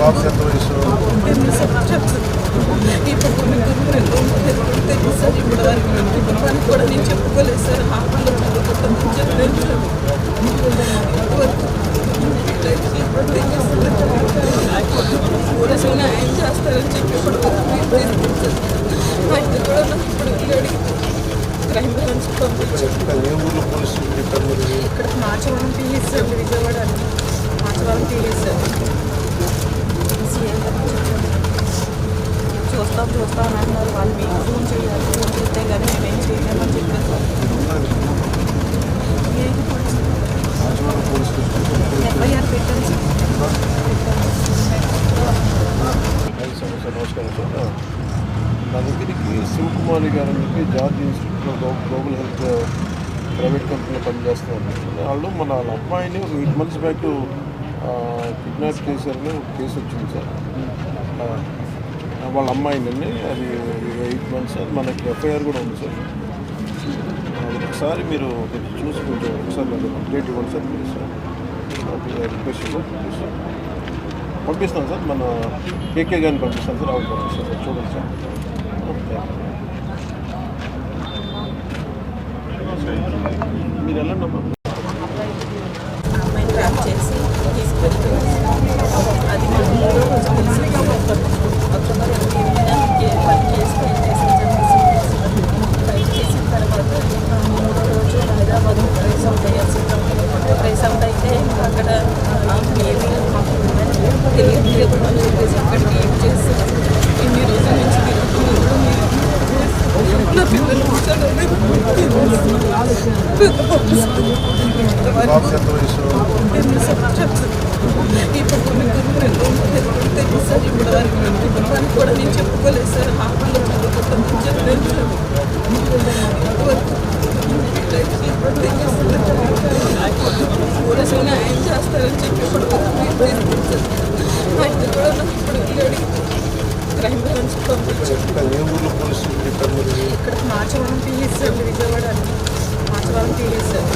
బాబుకి ఎంత వయసు? 8 సంవత్సరాలు. ఇప్పుడు తెలుసు సార్. ఇప్పుడు వరకు మేము కుటుంబానికి కూడా నేను చెప్పుకోలేదు సార్. హాస్పిటల్లో చదువుకుంటామని చెప్పలేదు సార్. ఇంతవరకు పోలీసులు న్యాయం చేస్తారని చెప్పి ఇప్పుడు మా ఇంటి కూడా నాకు ఇప్పుడు వెళ్ళాడు. క్రైమ్ బ్రాంచ్ పంపించారు. ఏ ఊర్లో పోలీసులు చెప్పారు మీరు? ఇక్కడ Machavaram PS sir, Vijayawada Machavaram PS sir. చూస్తాం అని అన్నారు. వాళ్ళు మీకు ఫోన్ చేయాలి, ఫోన్ చేస్తే కానీ మేమేం చేయలేమని చెప్పారు సార్. ఎఫ్ఐఆర్ పెట్టాను సార్. నమస్కారం సార్. నా దగ్గరికి శివకుమారి గారు అని చెప్పి జార్జ్ ఇన్స్టిట్యూట్లో గ్లోబల్ హెల్త్ ప్రైవేట్ కంపెనీలో పనిచేస్తున్నారు. వాళ్ళు వాళ్ళ అమ్మాయిని ఒక 8 months బ్యాక్ కిడ్నాప్ చేశారని ఒక కేసు వచ్చింది సార్. వాళ్ళ అమ్మాయిని అది 8 months, అది మనకి ఎఫ్ఐఆర్ కూడా ఉంది సార్. ఒకసారి మీరు చూసి కొంచెం ఒకసారి నాకు అప్డేట్ ఇవ్వండి sir please sir. Request sir please sir. పంపిస్తాను సార్, మన కేకే గారిని పంపిస్తాను సార్. ఆవిడ పంపిస్తాను సార్, చూడండి సార్. మీరు వెళ్ళండి అమ్మా. అమ్మాయిని ట్రాప్ చేసి తీసుకెళ్తున్నారు. అది మా ఊళ్ళో అక్టోబర్ 8 కేసు ఫైల్ చేసిన తర్వాత 3వ రోజు హైదరాబాద్ ట్రేస్ అవుట్ అయ్యారు సార్. ట్రేస్ అవుట్ అయితే అక్కడ ఏమీ మాకు తెలియదు అని చెప్పేసి అక్కడికి ఏం చేస్తారు. ఇన్ని రోజుల నుంచి నా పిల్లలు బాబుకి ఎంత వయసు? 8 సంవత్సరాలు. ఇప్పుడు తెలుసు సార్. ఇప్పుడు వరకు మేము కుటుంబానికి కూడా నేను చెప్పుకోలేదు సార్. హాస్పిటల్లో చదువుకుంటామని చెప్పలేదు సార్. ఇంతవరకు పోలీసులు న్యాయం చేస్తారని చెప్పి ఇప్పుడు మా ఇంటి కూడా నాకు ఇప్పుడు వెళ్ళాడు. క్రైమ్ బ్రాంచ్ పంపించారు. ఏ ఊర్లో పోలీసులు చెప్పారు మీరు? ఇక్కడ Machavaram PS sir, Vijayawada Machavaram PS sir.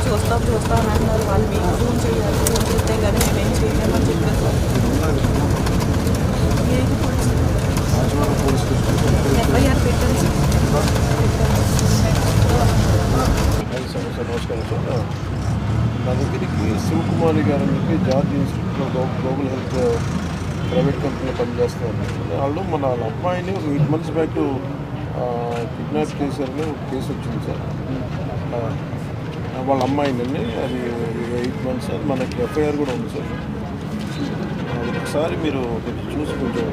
చూస్తాం అని అన్నారు. వాళ్ళు మీకు ఫోన్ చేయాలి, ఫోన్ చేస్తే కానీ మేమేం చేయలేమని చెప్పారు సార్. ఎఫ్ఐఆర్ పెట్టాను సార్. నమస్కారం సార్. నా దగ్గరికి శివకుమారి గారు అని చెప్పి జార్జ్ ఇన్స్టిట్యూట్లో గ్లోబల్ హెల్త్ ప్రైవేట్ కంపెనీలో పనిచేస్తున్నారు. వాళ్ళు వాళ్ళ అమ్మాయిని ఒక 8 months బ్యాక్ కిడ్నాప్ చేశారని ఒక కేసు వచ్చింది సార్. వాళ్ళ అమ్మాయిని అది 8 months, అది మనకి ఎఫ్ఐఆర్ కూడా ఉంది సార్. ఒకసారి మీరు చూసి కొంచెం